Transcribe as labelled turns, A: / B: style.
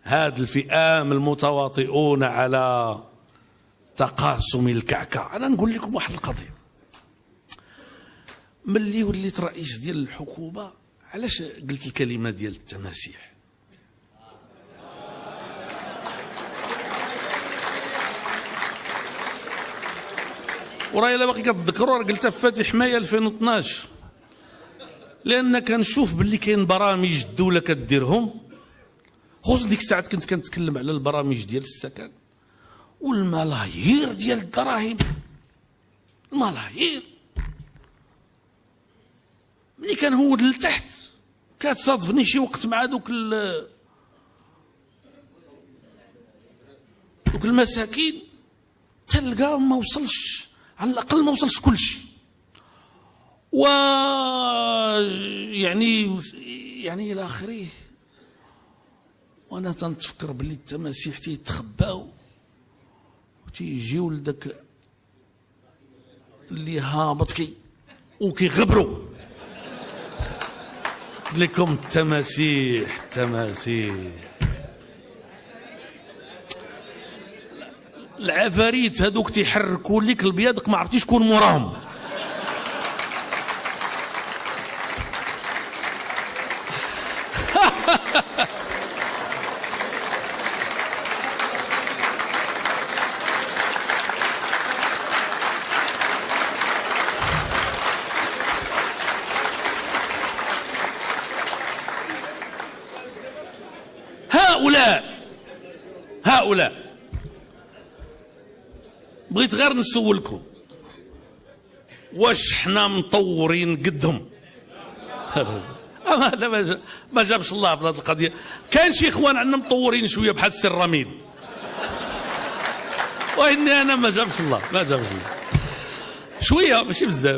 A: هاد الفئام المتواطئون على تقاسم الكعكة. أنا نقول لكم واحد القضية، ملي وليت رئيس ديال الحكومة علاش قلت الكلمة ديال التماسيح؟ وراي الا باقي كتذكروا قلتها في فاتح ماي 2012، لان كنشوف باللي كاين برامج الدوله كديرهم، خصوصا ديك الساعات كنت كنتكلم على البرامج ديال السكن والملايير ديال الدراهم، الملايير. ملي كنهود لتحت كتصادفني شي وقت مع دوك المساكين تلقى ما وصلش، على الاقل ما وصلش كل شيء. و يعني الى اخره. وانا تنتفكر باللي التماسيح تيتخباو وتيجيو لذاك اللي هابط وكيغبروا. قلت لكم التماسيح العفاريت هذوك تيحركوا لك البيادق ما عرفتيش شكون موراهم. هؤلاء بغيت غير نسولكم، واش حنا مطورين قدهم؟ ما جابش الله في هذه القضيه. كاين شي اخوان عندنا مطورين شويه بحال السيراميد، واني انا ما جابش الله شويه ماشي بزاف.